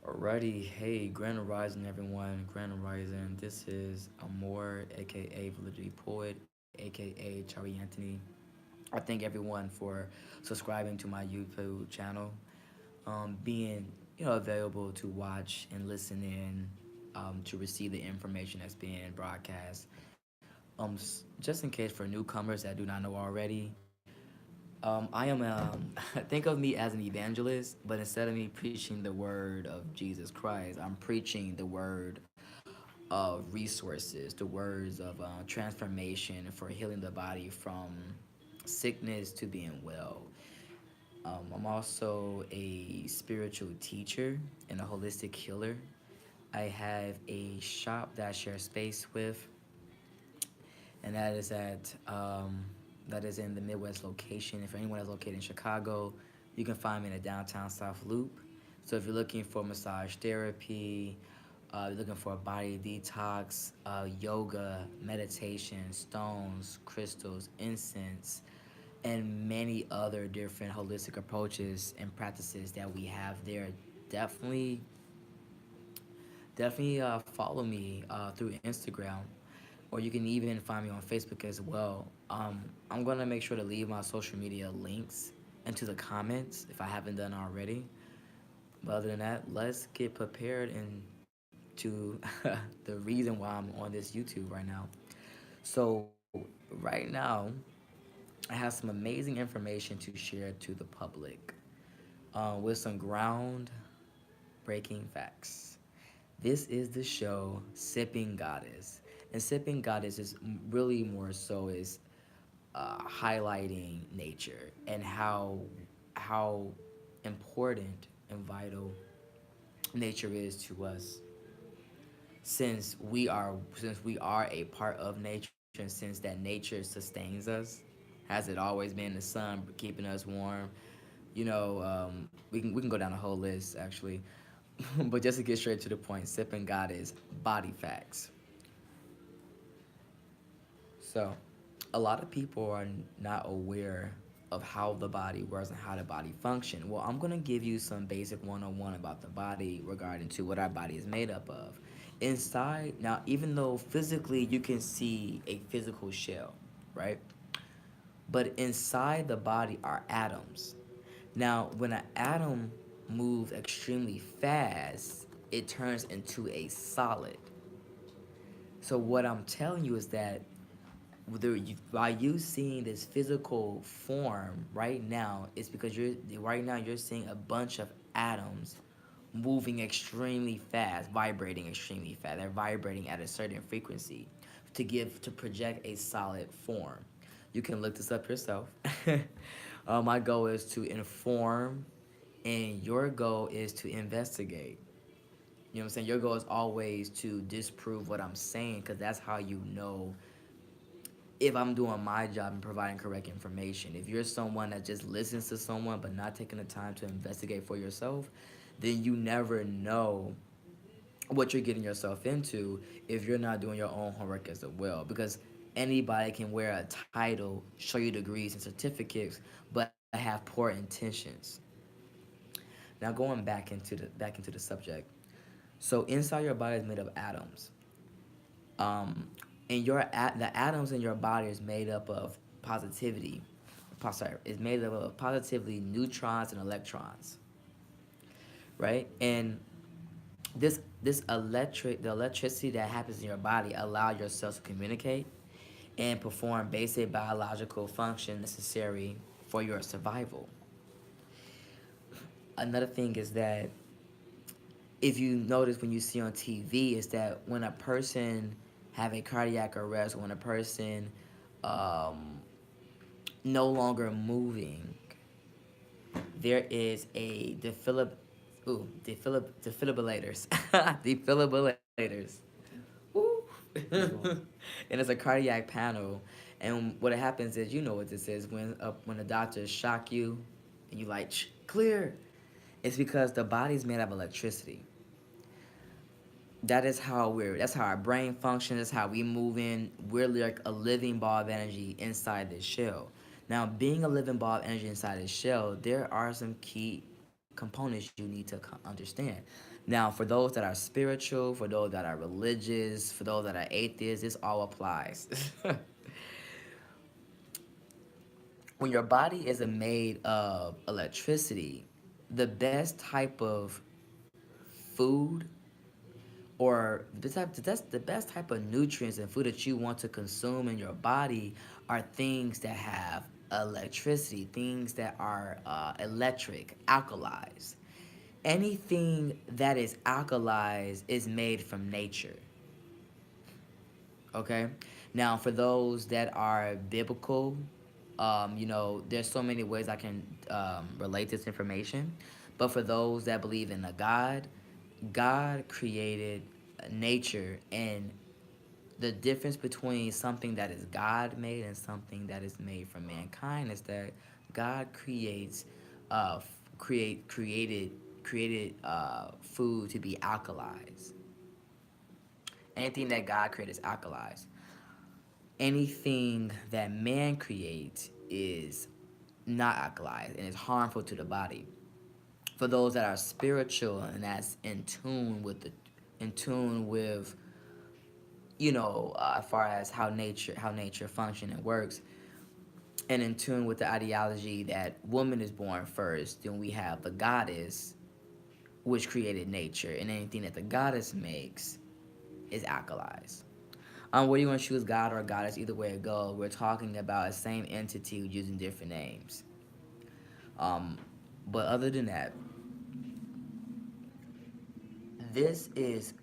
Alrighty, hey, Grand Rising, everyone. Grand Rising. This is Amor, aka Validity Poet, aka Charlie Anthony. I thank everyone for subscribing to my YouTube channel, being available to watch and listen in, to receive the information that's being broadcast. Just in case for newcomers that do not know already, I am think of me as an evangelist, but instead of me preaching the word of Jesus Christ, I'm preaching the word of resources, the words of transformation for healing the body from sickness to being well. I'm also a spiritual teacher and a holistic healer. I have a shop that I share space with, and that is in the Midwest location. If anyone is located in Chicago, you can find me in the downtown South Loop. So if you're looking for massage therapy, you're looking for a body detox, yoga, meditation, stones, crystals, incense, and many other different holistic approaches and practices that we have there, definitely follow me through Instagram, or you can even find me on Facebook as well. I'm gonna make sure to leave my social media links into the comments if I haven't done already. But other than that, let's get prepared and to the reason why I'm on this YouTube right now. So right now, I have some amazing information to share to the public, with some ground breaking facts. This is the show Sipping Goddess. And Sipping Goddess is really more so is highlighting nature and how important and vital nature is to us, since we are a part of nature, and since that nature sustains us, has it always been the sun keeping us warm. We can go down a whole list actually. But just to get straight to the point, Sipping Goddess body facts. So, a lot of people are not aware of how the body works and how the body function. Well, I'm gonna give you some basic 101 about the body regarding to what our body is made up of. Inside, now, even though physically you can see a physical shell, right? But inside the body are atoms. Now, when an atom moves extremely fast, it turns into a solid. So what I'm telling you is that by you seeing this physical form right now, it's because you're seeing a bunch of atoms moving extremely fast, vibrating extremely fast. They're vibrating at a certain frequency to project a solid form. You can look this up yourself. My goal is to inform, and your goal is to investigate. You know what I'm saying? Your goal is always to disprove what I'm saying, because that's how you know if I'm doing my job and providing correct information. If you're someone that just listens to someone but not taking the time to investigate for yourself, then you never know what you're getting yourself into if you're not doing your own homework as well. Because anybody can wear a title, show you degrees and certificates, but have poor intentions. Now going back into the subject. So inside your body is made of atoms. And the atoms in your body is made up of positivity. Sorry, is made up of positively neutrons and electrons, right? And the electricity that happens in your body allow your cells to communicate and perform basic biological functions necessary for your survival. Another thing is that if you notice when you see on TV is that when a person have a cardiac arrest, when a person um, no longer moving, there is a defibrillators, defibrillators. Ooh. And it's a cardiac panel, and what happens is, you know what this is, when the doctors shock you, and you like clear. It's because the body's made of electricity. That's how our brain functions. That's how we move in. We're like a living ball of energy inside this shell. Now, being a living ball of energy inside this shell, there are some key components you need to understand. Now, for those that are spiritual, for those that are religious, for those that are atheists, this all applies. When your body is made of electricity, the best type of food or the best type of nutrients and food that you want to consume in your body are things that have electricity, things that are electric, alkalized. Anything that is alkalized is made from nature. Okay. Now, for those that are biblical, there's so many ways I can relate this information. But for those that believe in a God, God created nature, and the difference between something that is God made and something that is made from mankind is that God uh, created food to be alkalized. Anything that God created is alkalized. Anything that man creates is not alkalized and is harmful to the body. For those that are spiritual and that's in tune with as far as how nature function and works, and in tune with the ideology that woman is born first, then we have the goddess, which created nature, and anything that the goddess makes is alkalized. Whether you want to choose God or goddess, either way it goes, we're talking about the same entity using different names. Um, but other than that, this is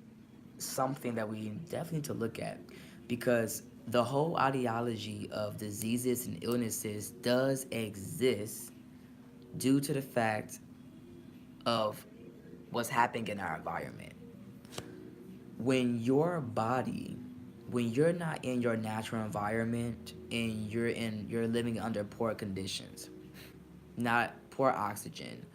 something that we definitely need to look at, because the whole ideology of diseases and illnesses does exist due to the fact of what's happening in our environment. When your body, when you're not in your natural environment and you're living under poor conditions, not poor oxygen,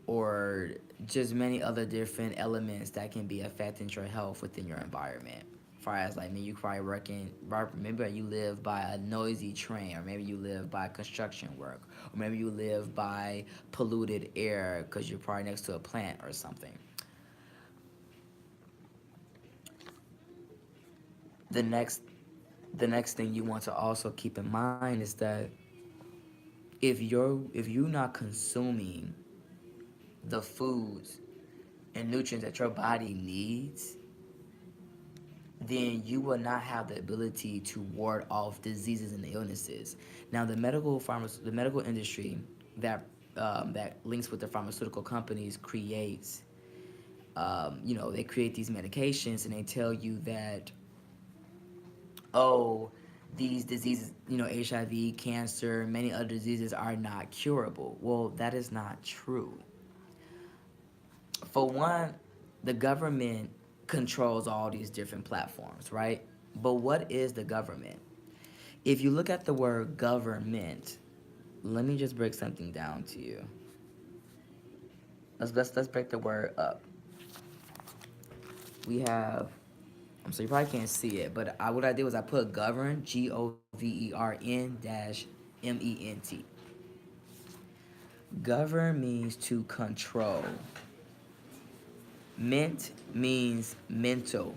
or just many other different elements that can be affecting your health within your environment. As far as like maybe you probably maybe you live by a noisy train, or maybe you live by construction work, or maybe you live by polluted air because you're probably next to a plant or something. The next the next thing you want to also keep in mind is that if you're not consuming the foods and nutrients that your body needs, then you will not have the ability to ward off diseases and illnesses. Now, the medical industry that links with the pharmaceutical companies creates, they create these medications, and they tell you that, oh, these diseases, HIV, cancer, many other diseases are not curable. Well, that is not true. For one, the government controls all these different platforms, right? But what is the government? If you look at the word government, let me just break something down to you. Let's break the word up. We have, so you probably can't see it, but what I did was I put govern, govern dash ment. Govern means to control. Ment means mental.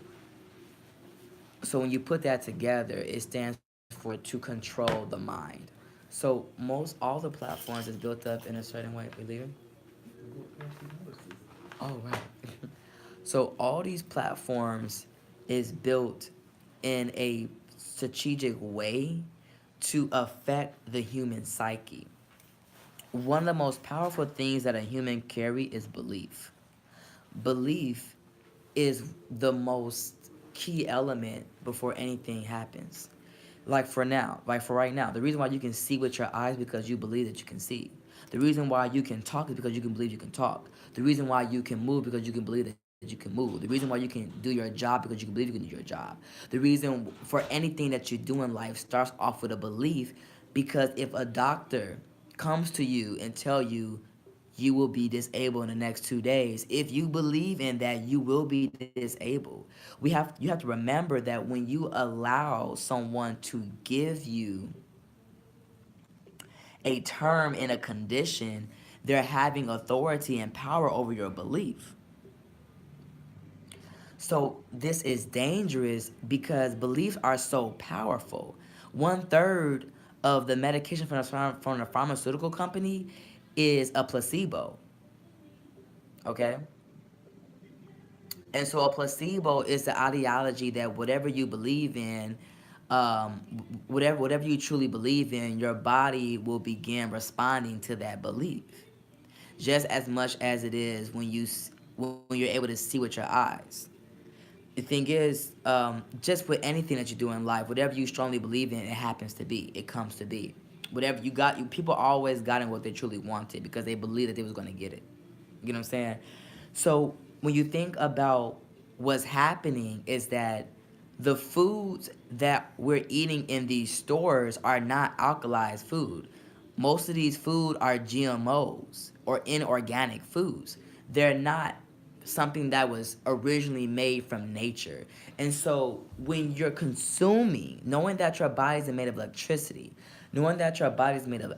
So when you put that together, it stands for to control the mind. So most all the platforms is built up in a certain way. We leaving? Oh, right. So all these platforms is built in a strategic way to affect the human psyche. One of the most powerful things that a human carry is belief. Belief is the most key element before anything happens. Like for right now, the reason why you can see with your eyes because you believe that you can see. The reason why you can talk is because you can believe you can talk. The reason why you can move because you can believe that you can move. The reason why you can do your job because you can believe you can do your job. The reason for anything that you do in life starts off with a belief, because if a doctor comes to you and tell you you will be disabled in the next 2 days, if you believe in that you will be disabled, you have to remember that when you allow someone to give you a term in a condition, they're having authority and power over your belief. So this is dangerous because beliefs are so powerful. One third of the medication from the pharmaceutical company is a placebo. Okay? And so a placebo is the ideology that whatever you believe in, whatever you truly believe in, your body will begin responding to that belief, just as much as it is when you're able to see with your eyes. The thing is, just with anything that you do in life, whatever you strongly believe in, it happens to be. It comes to be. Whatever you got, people always got in what they truly wanted because they believed that they was gonna get it. You know what I'm saying? So when you think about what's happening is that the foods that we're eating in these stores are not alkalized food. Most of these food are GMOs or inorganic foods. They're not something that was originally made from nature. And so when you're consuming, knowing that your body is made of electricity, knowing that your body is made of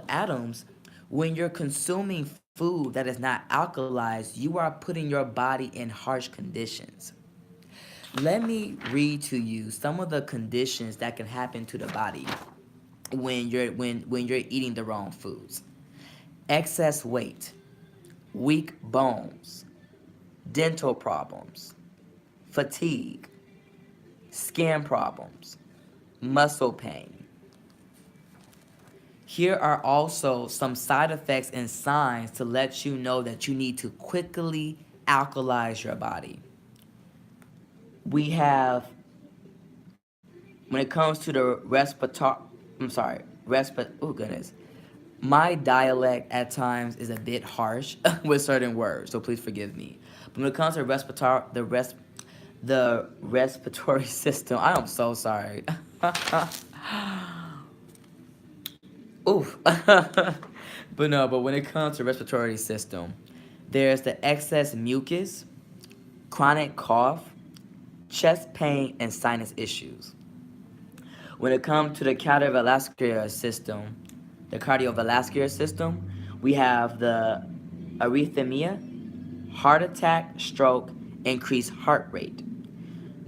atoms, when you're consuming food that is not alkalized, you are putting your body in harsh conditions. Let me read to you some of the conditions that can happen to the body when you're eating the wrong foods. Excess weight, weak bones, dental problems, fatigue, skin problems, muscle pain. Here are also some side effects and signs to let you know that you need to quickly alkalize your body. We have, when it comes to the oh goodness. My dialect at times is a bit harsh with certain words, so please forgive me. But when it comes to the respiratory system, I am so sorry. Oof. But when it comes to respiratory system, there's the excess mucus, chronic cough, chest pain, and sinus issues. When it comes to the cardiovascular system, we have the arrhythmia, heart attack, stroke, increased heart rate.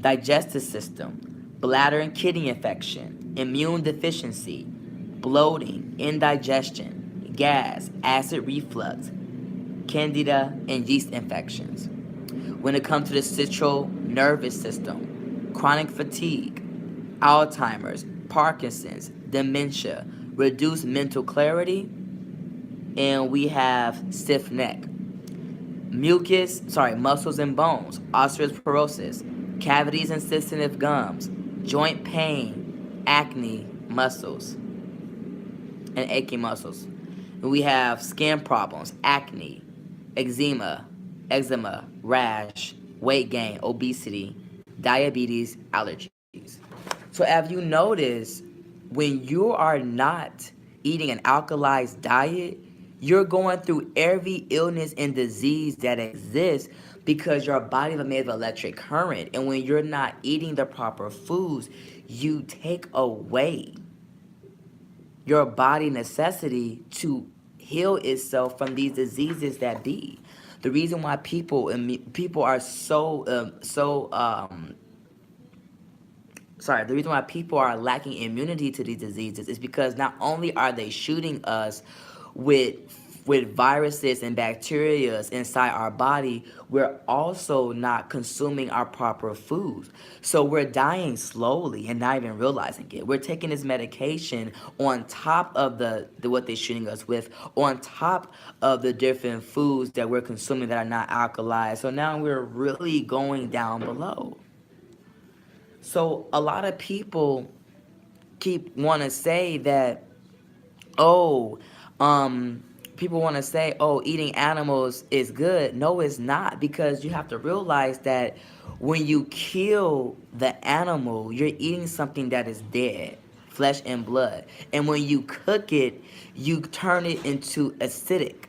Digestive system, bladder and kidney infection, immune deficiency, bloating, indigestion, gas, acid reflux, candida, and yeast infections. When it comes to the central nervous system, chronic fatigue, Alzheimer's, Parkinson's, dementia, reduced mental clarity, and we have stiff neck. Muscles and bones, osteoporosis, cavities and sensitive gums, joint pain, acne, muscles, and aching muscles. And we have skin problems, acne, eczema, rash, weight gain, obesity, diabetes, allergies. So have you noticed when you are not eating an alkalized diet, you're going through every illness and disease that exists because your body is made of electric current. And when you're not eating the proper foods, you take away your body necessity to heal itself from these diseases that be. The reason why people are the reason why people are lacking immunity to these diseases is because not only are they shooting us with viruses and bacteria inside our body, we're also not consuming our proper foods. So we're dying slowly and not even realizing it. We're taking this medication on top of the what they're shooting us with, on top of the different foods that we're consuming that are not alkalized. So now we're really going down below. So a lot of people want to say that, oh, people want to say, oh, eating animals is good. No, it's not, because you have to realize that when you kill the animal, you're eating something that is dead, flesh and blood. And when you cook it, you turn it into acidic.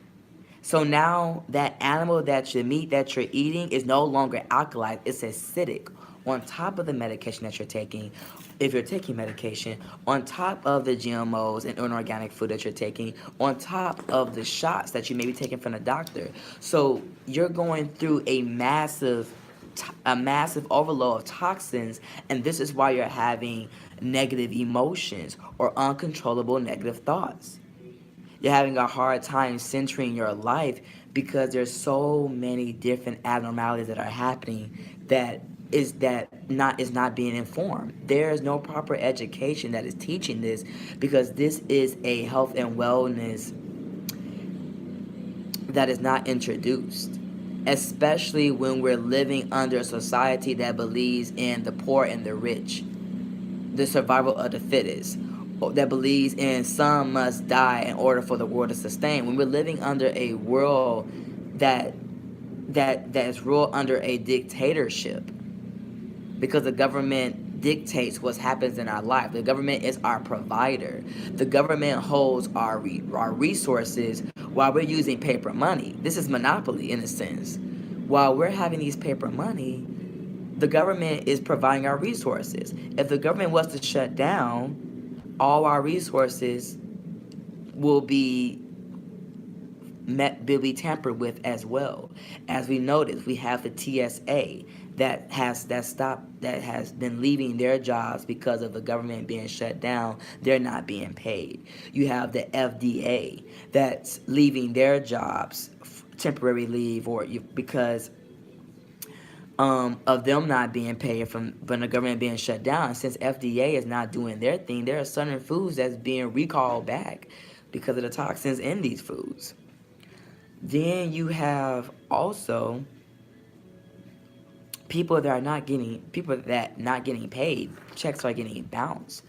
So now that animal that your meat that you're eating is no longer alkalized, it's acidic. On top of the medication that you're taking, if you're taking medication, on top of the GMOs and inorganic food that you're taking, on top of the shots that you may be taking from the doctor. So you're going through a massive overload of toxins, and this is why you're having negative emotions or uncontrollable negative thoughts. You're having a hard time centering your life because there's so many different abnormalities that are happening that is not being informed. There is no proper education that is teaching this, because this is a health and wellness that is not introduced, especially when we're living under a society that believes in the poor and the rich, the survival of the fittest, that believes in some must die in order for the world to sustain. When we're living under a world that that is ruled under a dictatorship, because the government dictates what happens in our life. The government is our provider. The government holds our resources while we're using paper money. This is monopoly in a sense. While we're having these paper money, the government is providing our resources. If the government was to shut down, all our resources will be will be tampered with as well. As we noticed, we have the TSA that has been leaving their jobs because of the government being shut down. They're not being paid. You have the FDA that's leaving their jobs, temporary leave, because of them not being paid from the government being shut down. Since FDA is not doing their thing, there are certain foods that's being recalled back because of the toxins in these foods. Then you have also people that not getting paid. Checks are getting bounced.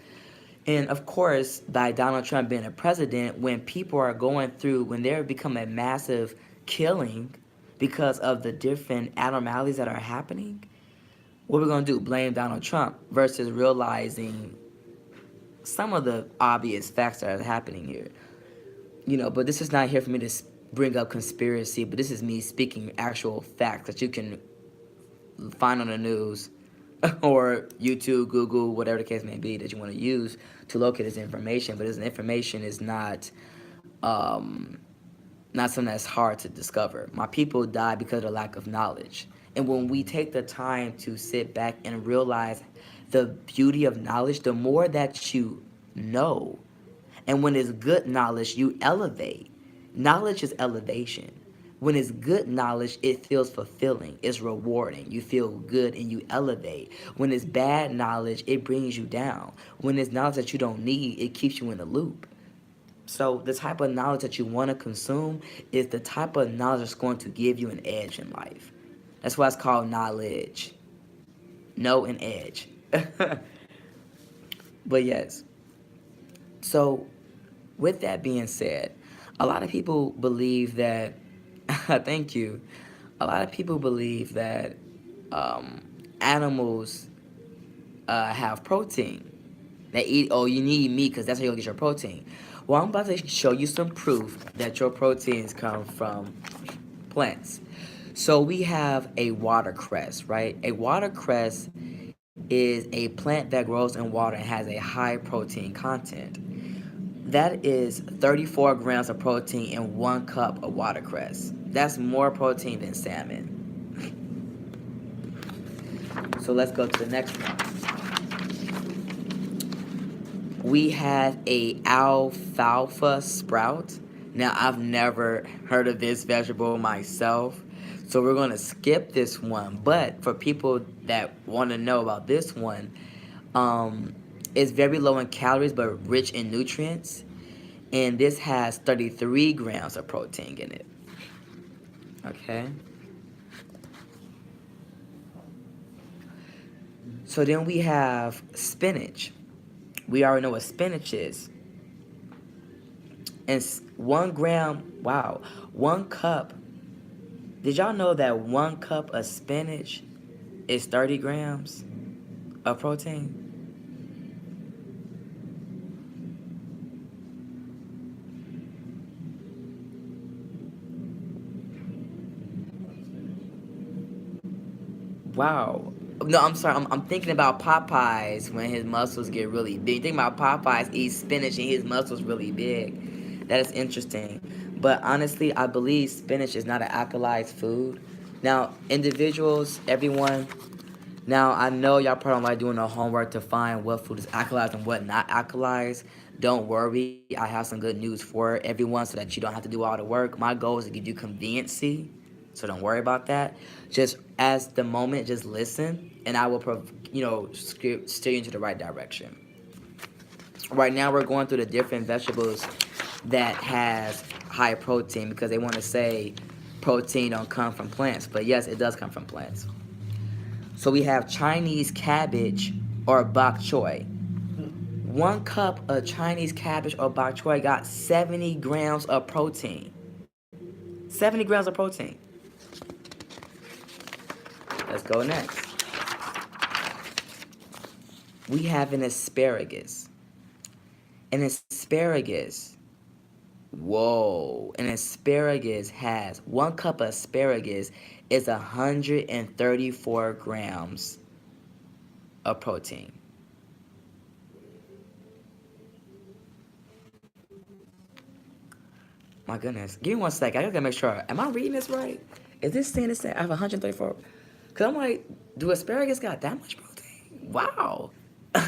And of course, by Donald Trump being a president, when people are going through, when there become a massive killing because of the different abnormalities that are happening, what we're going to do? Blame Donald Trump versus realizing some of the obvious facts that are happening here. But this is not here for me to bring up conspiracy, but this is me speaking actual facts that you can find on the news or YouTube, Google, whatever the case may be that you want to use to locate this information. But this information is not something that's hard to discover. My people die because of the lack of knowledge. And when we take the time to sit back and realize the beauty of knowledge, the more that you know, and when it's good knowledge, you elevate. Knowledge is elevation. When it's good knowledge, it feels fulfilling. It's rewarding. You feel good and you elevate. When it's bad knowledge, it brings you down. When it's knowledge that you don't need, it keeps you in a loop. So the type of knowledge that you want to consume is the type of knowledge that's going to give you an edge in life. That's why it's called knowledge. Know an edge. But yes. So with that being said, a lot of people believe that, thank you, a lot of people believe that animals have protein. They eat, oh, you need meat because that's how you'll get your protein. Well, I'm about to show you some proof that your proteins come from plants. So we have a watercress, right? A watercress is a plant that grows in water and has a high protein content. That is 34 grams of protein in 1 cup of watercress. That's more protein than salmon. So let's go to the next one. We have a alfalfa sprout. Now, I've never heard of this vegetable myself, so we're going to skip this one. But for people that want to know about this one, it's very low in calories but rich in nutrients. And this has 33 grams of protein in it. Okay? So then we have spinach. We already know what spinach is. And 1 gram, wow, 1 cup. Did y'all know that 1 cup of spinach is 30 grams of protein? Wow. No, I'm sorry. I'm thinking about Popeyes when his muscles get really big. Think about Popeyes eat spinach and his muscles really big. That is interesting. But honestly, I believe spinach is not an alkalized food. Now, individuals, everyone. Now, I know y'all probably don't like doing the homework to find what food is alkalized and what not alkalized. Don't worry. I have some good news for everyone so that you don't have to do all the work. My goal is to give you conveniency, so don't worry about that. Just as the moment, just listen, and I will, steer you into the right direction. Right now, we're going through the different vegetables that has high protein because they want to say protein don't come from plants, but yes, it does come from plants. So we have Chinese cabbage or bok choy. 1 cup of Chinese cabbage or bok choy got 70 grams of protein. 70 grams of protein. Let's go next. We have an asparagus. An asparagus. Whoa. An asparagus has 1 cup of asparagus is 134 grams of protein. My goodness. Give me 1 second. I gotta make sure. Am I reading this right? Is this saying this? I have 134? Because I'm like, do asparagus got that much protein? Wow.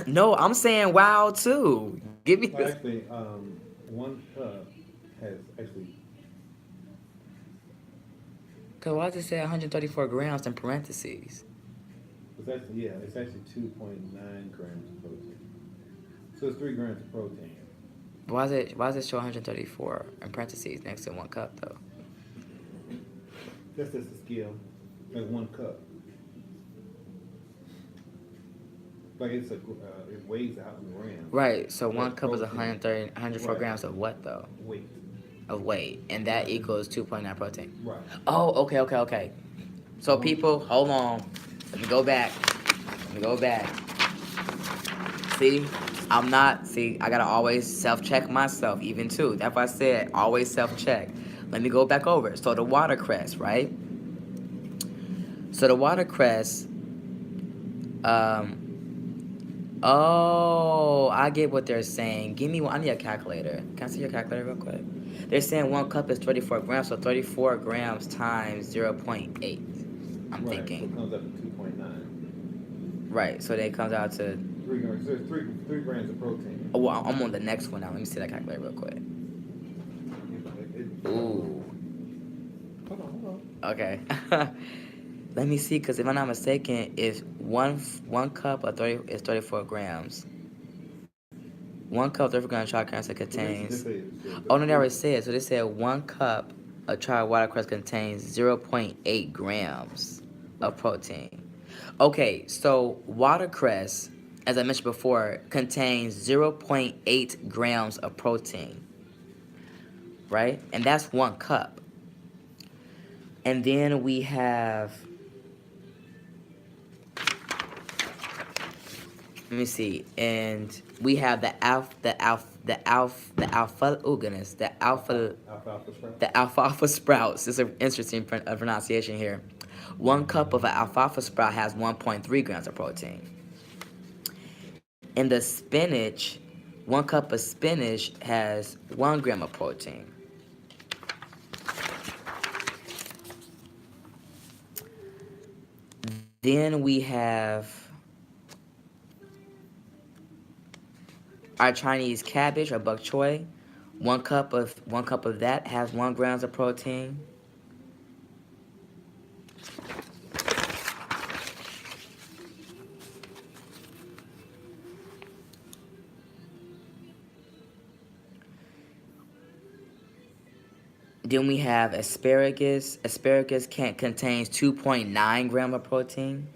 No, I'm saying wow too. Give me Well, this. actually, 1 cup has actually, Because why does it say 134 grams in parentheses? it's actually 2.9 grams of protein. So it's 3 grams of protein. Why does it show 134 in parentheses next to 1 cup though? That's just a scale. Like 1 cup. Like it weighs out in grams. Right, so So that's 1 cup is protein. 130, 104 Right. grams of what though? Weight. Of weight. And that equals 2.9 protein. Right. Oh, okay. So So people, hold on. Let me go back. See, I gotta always self-check myself, even too. That's why I said always self-check. Let me go back over. So the watercress, right? So the watercress, oh, I get what they're saying. I need a calculator. Can I see your calculator real quick? They're saying 1 cup is 34 grams, so 34 grams times 0.8. I'm right. So it thinking. comes up to 2.9. Right, so then it comes out to, 3 grams. So it's three grams of protein. oh, well, I'm on the next one now. Let me see that calculator real quick. Ooh. Hold on. Okay. Let me see, because if I'm not mistaken, if one cup of 30 is 34 grams. 1 cup of 34 grams of chocolate it contains. Oh no, they already said. So they said 1 cup of chai watercress contains 0.8 grams of protein. Okay, so watercress, as I mentioned before, contains 0.8 grams of protein, right? And that's 1 cup. And then we have, let me see, and we have oh goodness, Alfalfa sprout. the alfalfa sprouts. It's an interesting pronunciation here. 1 cup of an alfalfa sprout has 1.3 grams of protein. In the spinach, 1 cup of spinach has 1 gram of protein. Then we have our Chinese cabbage or bok choy. 1 cup of that has 1 grams of protein. Then we have asparagus. Asparagus contains 2.9 gram of protein.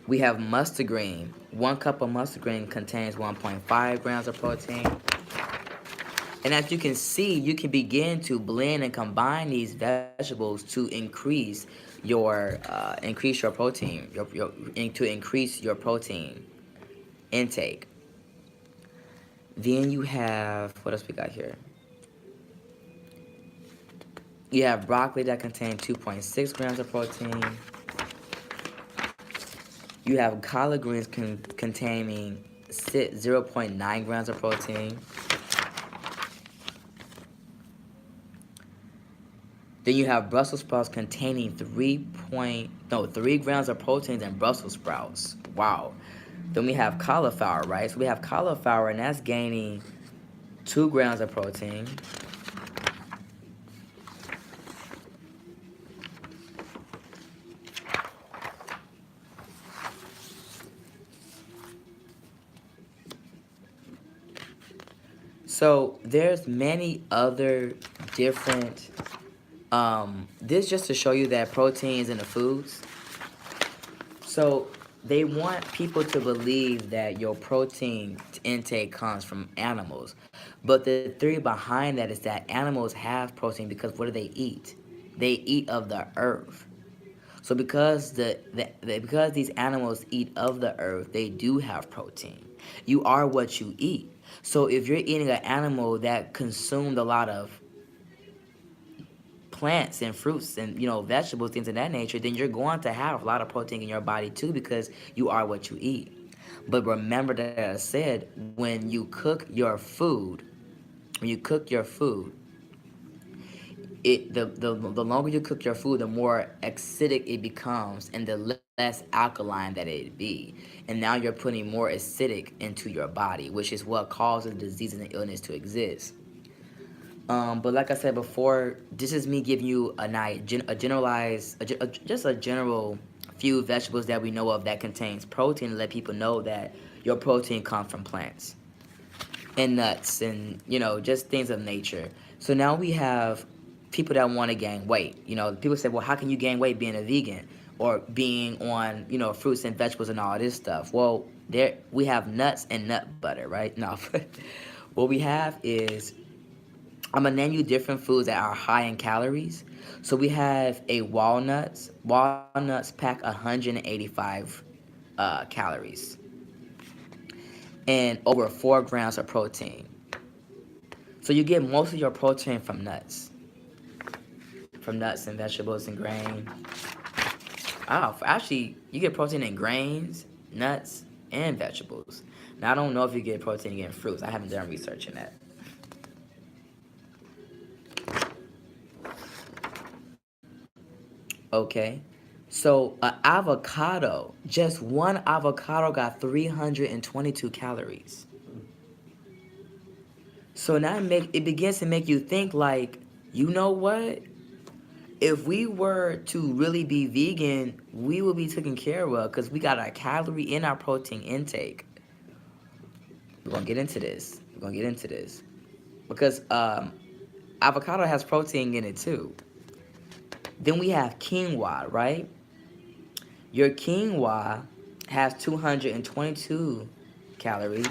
We have mustard green. 1 cup of mustard green contains 1.5 grams of protein. And as you can see, you can begin to blend and combine these vegetables to increase your protein, to increase your protein intake. Then you have, what else we got here? You have broccoli that contains 2.6 grams of protein. You have collard greens containing 0.9 grams of protein. Then you have Brussels sprouts containing 3 grams of proteins in Brussels sprouts. Wow. Then we have cauliflower, right? So we have cauliflower, and that's gaining 2 grams of protein. So there's many other different, this just to show you that protein is in the foods. So they want people to believe that your protein intake comes from animals. But the theory behind that is that animals have protein because what do they eat? They eat of the earth. So because because these animals eat of the earth, they do have protein. You are what you eat. So if you're eating an animal that consumed a lot of plants and fruits and vegetables, things of that nature, then you're going to have a lot of protein in your body too because you are what you eat. But remember that I said when you cook your food, the longer you cook your food, the more acidic it becomes and the less alkaline that it be. And now you're putting more acidic into your body, which is what causes disease and illness to exist. But like I said before, this is me giving you just a general few vegetables that we know of that contains protein to let people know that your protein comes from plants and nuts and just things of nature. So now we have people that want to gain weight. People say, well, how can you gain weight being a vegan or being on fruits and vegetables and all this stuff? Well, there we have nuts and nut butter, right? No, what we have is I'm gonna name you different foods that are high in calories. So we have a walnuts. Walnuts pack 185 calories and over 4 grams of protein. So you get most of your protein from nuts and vegetables and grain. Oh, actually, you get protein in grains, nuts, and vegetables. Now I don't know if you get protein in fruits. I haven't done research in that. Okay. So an avocado, just one avocado got 322 calories. So now it begins to make you think like, you know what? If we were to really be vegan, we would be taken care of because we got our calorie in our protein intake. We're gonna get into this. Because avocado has protein in it too. Then we have quinoa, right? Your quinoa has 222 calories.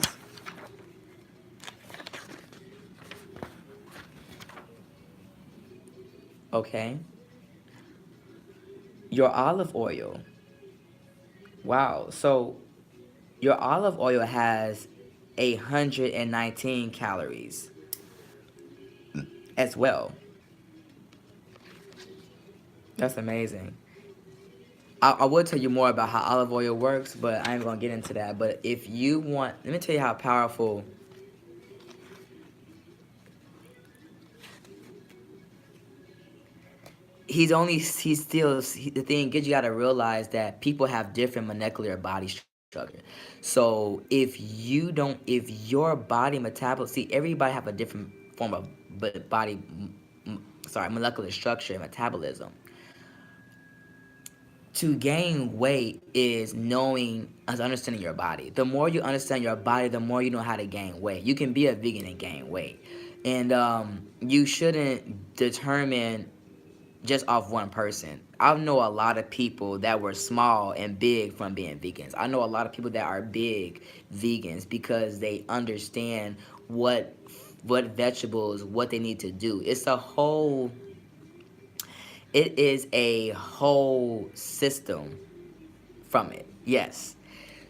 Okay. Your olive oil. Wow. So your olive oil has 119 calories as well. That's amazing. I will tell you more about how olive oil works, but I ain't gonna get into that. But if you want, let me tell you how powerful. The thing is, you gotta realize that people have different molecular body structure. So if your body metabolism, see, everybody have a different form of body, molecular structure and metabolism. To gain weight is understanding your body. The more you understand your body, the more you know how to gain weight. You can be a vegan and gain weight, and you shouldn't determine just off one person. I know a lot of people that were small and big from being vegans. I know a lot of people that are big vegans because they understand what vegetables, what they need to do. It is a whole system from it. Yes.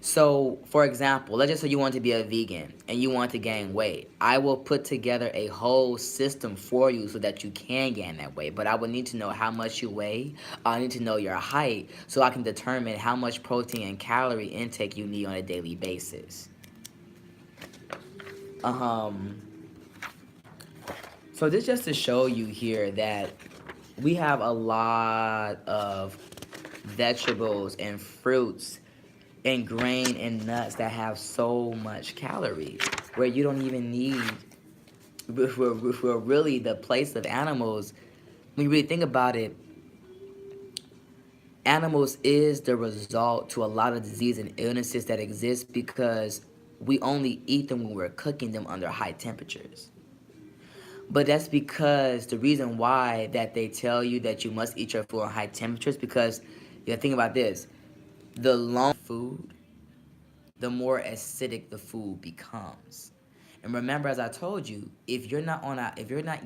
So, for example, let's just say you want to be a vegan and you want to gain weight. I will put together a whole system for you so that you can gain that weight. But I would need to know how much you weigh. I need to know your height so I can determine how much protein and calorie intake you need on a daily basis. Um, so this just to show you here that we have a lot of vegetables and fruits and grain and nuts that have so much calories where you don't even need where really the place of animals, when you really think about it, animals is the result to a lot of disease and illnesses that exist because we only eat them when we're cooking them under high temperatures. But that's because the reason why that they tell you that you must eat your food on high temperatures because you think about this, the longer food, the more acidic the food becomes. And remember, as I told you, if you're not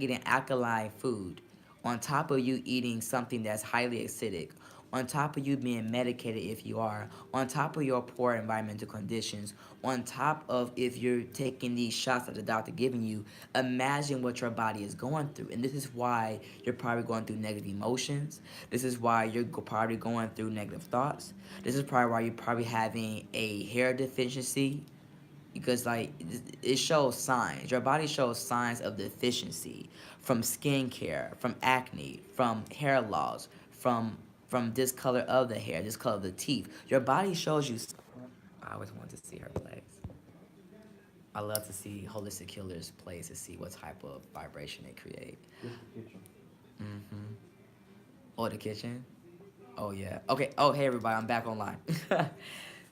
eating alkaline food, on top of you eating something that's highly acidic, on top of you being medicated if you are, on top of your poor environmental conditions, on top of if you're taking these shots that the doctor giving you, imagine what your body is going through. And this is why you're probably going through negative emotions. This is why you're probably going through negative thoughts. This is probably why you're probably having a hair deficiency because like it shows signs. Your body shows signs of deficiency from skincare, from acne, from hair loss, from discolor of the hair, discolor of the teeth. Your body shows you. I always want to see her plays. I love to see holistic healers plays to see what type of vibration they create. Just the kitchen. Mm-hmm. Oh, the kitchen. Oh yeah. Okay. Oh hey everybody, I'm back online.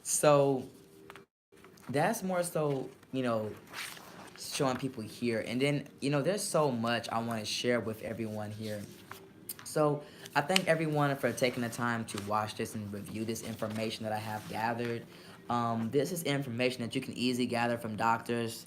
So that's more so showing people here, and then there's so much I want to share with everyone here. So I thank everyone for taking the time to watch this and review this information that I have gathered. This is information that you can easily gather from doctors.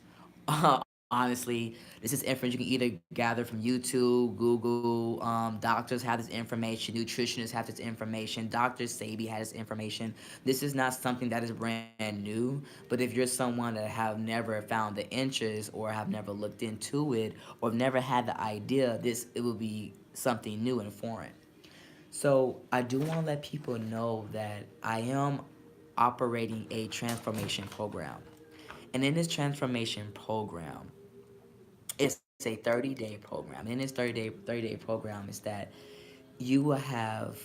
Honestly, this is information you can either gather from YouTube, Google. Doctors have this information. Nutritionists have this information. Dr. Sabi has this information. This is not something that is brand new. But if you're someone that have never found the interest or have never looked into it or never had the idea, it will be something new and foreign. So I do want to let people know that I am operating a transformation program. And in this transformation program, it's a 30-day program. In this 30-day program is that you will have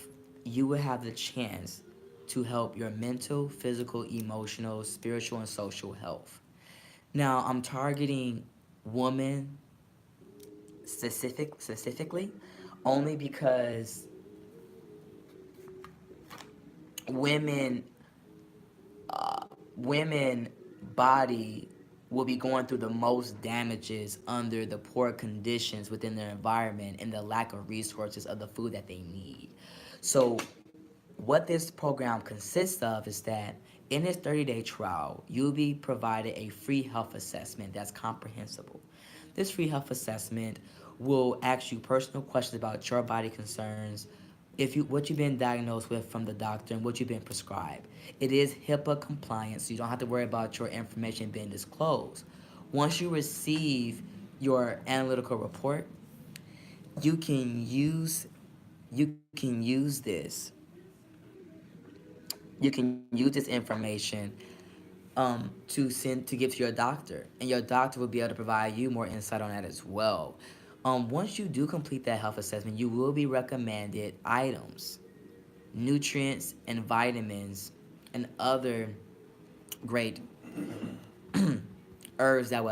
you will have the chance to help your mental, physical, emotional, spiritual, and social health. Now, I'm targeting women specifically only because women women body will be going through the most damages under the poor conditions within their environment and the lack of resources of the food that they need. So what this program consists of is that in this 30-day trial, you'll be provided a free health assessment that's comprehensible. This free health assessment will ask you personal questions about your body concerns, if you what you've been diagnosed with from the doctor and what you've been prescribed. It is HIPAA compliant, so you don't have to worry about your information being disclosed. Once you receive your analytical report, you can use you can use this you can use this information to give to your doctor, and your doctor will be able to provide you more insight on that as well. Once you do complete that health assessment, you will be recommended items, nutrients, and vitamins, and other great herbs that will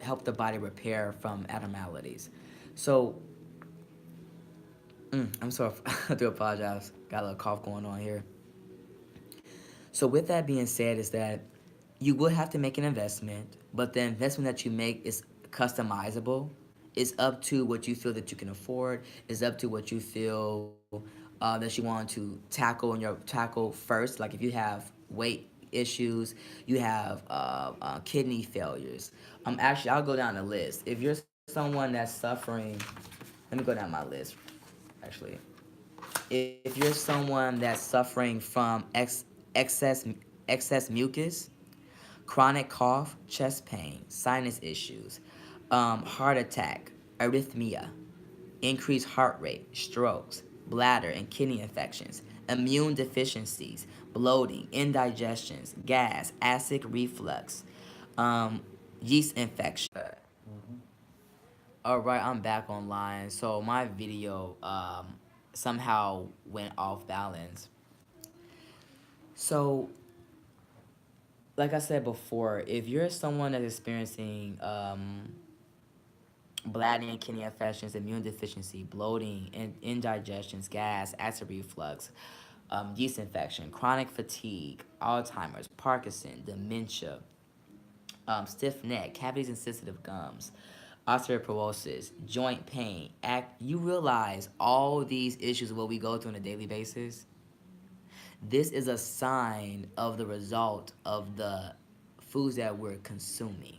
help the body repair from abnormalities. So, I'm sorry, I do apologize. Got a little cough going on here. So with that being said, is that you will have to make an investment, but the investment that you make is customizable. It's up to what you feel that you can afford. It's up to what you feel that you want to tackle first. Like if you have weight issues, you have kidney failures. Actually, I'll go down the list. If you're someone that's suffering, let me go down my list. Actually, if you're someone that's suffering from excess excess mucus, chronic cough, chest pain, sinus issues, heart attack, arrhythmia, increased heart rate, strokes, bladder and kidney infections, immune deficiencies, bloating, indigestions, gas, acid reflux, um, yeast infection. Mm-hmm. All right, I'm back online. So my video somehow went off balance. So, like I said before, if you're someone that's experiencing bladder and kidney infections, immune deficiency, bloating, indigestions, gas, acid reflux, yeast infection, chronic fatigue, Alzheimer's, Parkinson, dementia, stiff neck, cavities and sensitive gums, osteoporosis, joint pain, you realize all these issues what we go through on a daily basis. This is a sign of the result of the foods that we're consuming.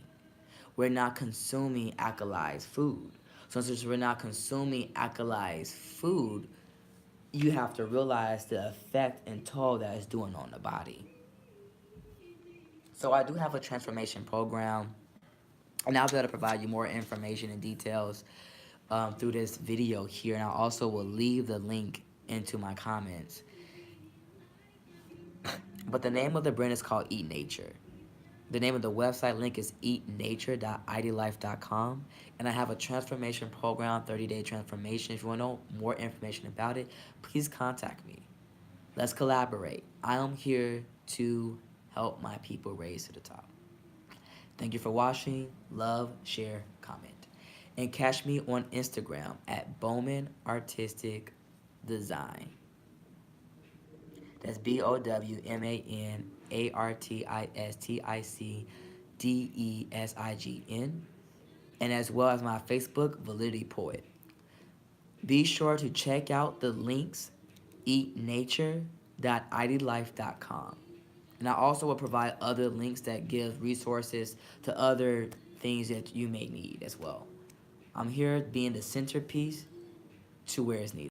We're not consuming alkalized food. So since we're not consuming alkalized food, you have to realize the effect and toll that it's doing on the body. So I do have a transformation program, and I'll be able to provide you more information and details through this video here, and I also will leave the link into my comments. But the name of the brand is called Eat Nature. The name of the website link is eatnature.idlife.com. And I have a transformation program, 30-day transformation. If you want to know more information about it, please contact me. Let's collaborate. I am here to help my people raise to the top. Thank you for watching. Love, share, comment. And catch me on Instagram at Bowman Artistic Design. That's BOWMANARTISTICDESIGN. And as well as my Facebook, Validity Poet. Be sure to check out the links, eatnature.idlife.com. And I also will provide other links that give resources to other things that you may need as well. I'm here being the centerpiece to where it's needed.